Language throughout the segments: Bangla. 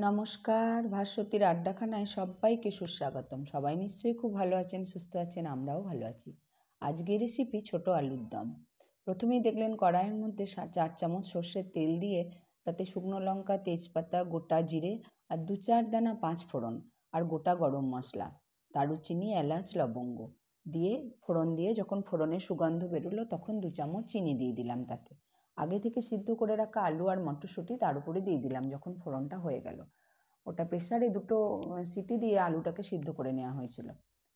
নমস্কার, ভাস্বতীর আড্ডাখানায় সবাইকে সুস্বাগতম। সবাই নিশ্চয়ই খুব ভালো আছেন, সুস্থ আছেন, আমরাও ভালো আছি। আজকের রেসিপি ছোট আলুর দম। প্রথমেই দেখলেন কড়াইয়ের মধ্যে 4 চামচ সর্ষের তেল দিয়ে তাতে শুকনো লঙ্কা, তেজপাতা, গোটা জিরে আর 2-4 দানা 5 ফোড়ন আর গোটা গরম মশলা, দারুচিনি, এলাচ, লবঙ্গ দিয়ে ফোড়ন দিয়ে যখন ফোড়নের সুগন্ধ বেরোলো তখন 2 চামচ চিনি দিয়ে দিলাম। তাতে আগে থেকে সিদ্ধ করে রাখা আলু আর মটরশুঁটি তার উপরে দিয়ে দিলাম। যখন ফোড়নটা হয়ে গেল, ওটা প্রেসারে 2টো সিটি দিয়ে আলুটাকে সিদ্ধ করে নেওয়া হয়েছিল।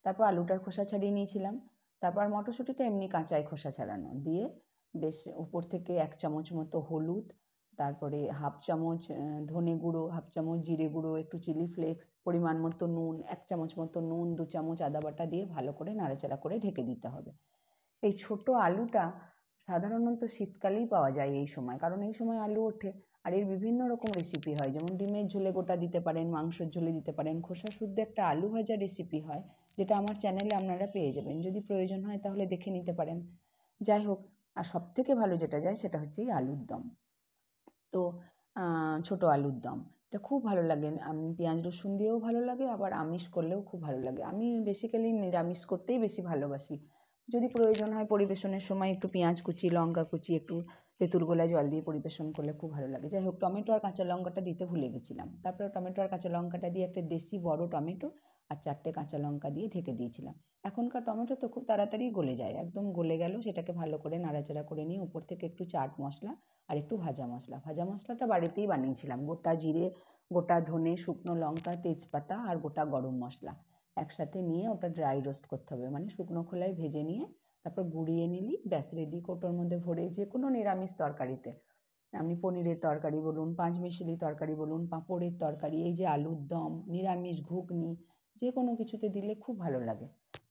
তারপর আলুটার খোসা ছাড়িয়ে নিয়েছিলাম। তারপর মটরশুঁটিটা এমনি কাঁচাই খোসা ছাড়ানো দিয়ে বেশ উপর থেকে 1 চামচ মতো হলুদ, তারপরে হাফ চামচ ধনে গুঁড়ো, হাফ চামচ জিরে গুঁড়ো, একটু চিলি ফ্লেক্স, পরিমাণ মতো নুন, 1 চামচ মতো নুন, 2 চামচ আদা বাটা দিয়ে ভালো করে নাড়াচাড়া করে ঢেকে দিতে হবে। এই ছোট আলুটা সাধারণত শীতকালেই পাওয়া যায় এই সময়, কারণ এই সময় আলু ওঠে। আর এর বিভিন্ন রকম রেসিপি হয়, যেমন ডিমের ঝোলে গোটা দিতে পারেন, মাংসের ঝোলে দিতে পারেন, খোসা শুদ্ধ একটা আলু ভাজা রেসিপি হয়, যেটা আমার চ্যানেলে আপনারা পেয়ে যাবেন। যদি প্রয়োজন হয় তাহলে দেখে নিতে পারেন। যাই হোক, আর সবথেকে ভালো যেটা যায় সেটা হচ্ছে এই আলুর দম। তো ছোট আলুর দম এটা খুব ভালো লাগে। আমি পেঁয়াজ রসুন দিয়েও ভালো লাগে, আবার আমিষ করলেও খুব ভালো লাগে। আমি বেসিক্যালি নিরামিষ করতেই বেশি ভালোবাসি। যদি প্রয়োজন হয় পরিবেশনের সময় একটু পেঁয়াজ কুচি, লঙ্কা কুচি, একটু তেঁতুল গোলা জল দিয়ে পরিবেশন করলে খুব ভালো লাগে। যাই হোক, টমেটো আর কাঁচা লঙ্কাটা দিতে ভুলে গেছিলাম। তারপরে টমেটো আর কাঁচা লঙ্কাটা দিয়ে একটা দেশি বড় টমেটো আর 4টে কাঁচা লঙ্কা দিয়ে ঢেকে দিয়েছিলাম। এখনকার টমেটো তো খুব তাড়াতাড়ি গলে যায়, একদম গলে গেল। সেটাকে ভালো করে নাড়াচাড়া করে নিয়ে উপর থেকে একটু চাট মশলা আর একটু ভাজা মশলাটা বাড়িতেই বানিয়েছিলাম। গোটা জিরে, গোটা ধনে, শুকনো লঙ্কা, তেজপাতা আর গোটা গরম মশলা একসাথে নিয়ে ওটা ড্রাই রোস্ট করতে হবে, মানে শুকনো খোলায় ভেজে নিয়ে তারপর গুঁড়িয়ে নিলি, ব্যাস রেডি। কৌটোর মধ্যে ভরে যে কোনো নিরামিষ তরকারিতে, আপনি পনিরের তরকারি বলুন, পাঁচমিশালি তরকারি বলুন, পাঁপড়ের তরকারি, এই যে আলুর দম, নিরামিষ ঘুগনি, যে কোনো কিছুতে দিলে খুব ভালো লাগে।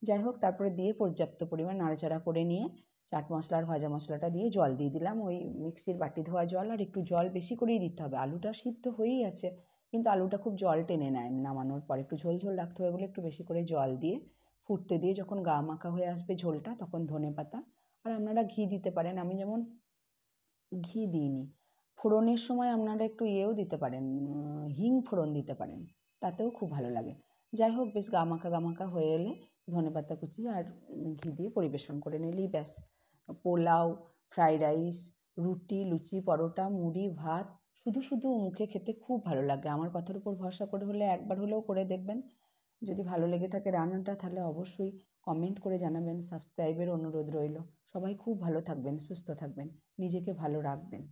যাই হোক, তারপরে দিয়ে পর্যাপ্ত পরিমাণ নাড়াচাড়া করে নিয়ে চাট মশলা আর ভাজা মশলাটা দিয়ে জল দিয়ে দিলাম। ওই মিক্সির বাটি ধোয়া জল, আর একটু জল বেশি করেই দিতে হবে। আলুটা সিদ্ধ হয়েই আছে, কিন্তু আলুটা খুব জল টেনে নেয় নামানোর পর। একটু ঝোল ঝোল রাখতে হবে বলে একটু বেশি করে জল দিয়ে ফুটতে দিয়ে যখন গা মাখা হয়ে আসবে ঝোলটা, তখন ধনেপাতা আর আপনারা ঘি দিতে পারেন। আমি যেমন ঘি দিইনি। ফোড়নের সময় আপনারা একটু ইয়েও দিতে পারেন, হিং ফোড়ন দিতে পারেন, তাতেও খুব ভালো লাগে। যাই হোক, বেশ গামাখা হয়ে এলে ধনেপাতা কুচি আর ঘি দিয়ে পরিবেশন করে নিলেই ব্যাস। পোলাও, ফ্রাইড রাইস, রুটি, লুচি, পরোটা, মুড়ি, ভাত, শুধু শুধু মুখে খেতে খুব ভালো লাগে। আমার কথার উপর ভরসা করে হলে একবার হলেও করে দেখবেন। যদি ভালো লেগে থাকে রান্নাটা, তাহলে অবশ্যই কমেন্ট করে জানাবেন। সাবস্ক্রাইবের অনুরোধ রইল। সবাই খুব ভালো থাকবেন, সুস্থ থাকবেন, নিজেকে ভালো রাখবেন।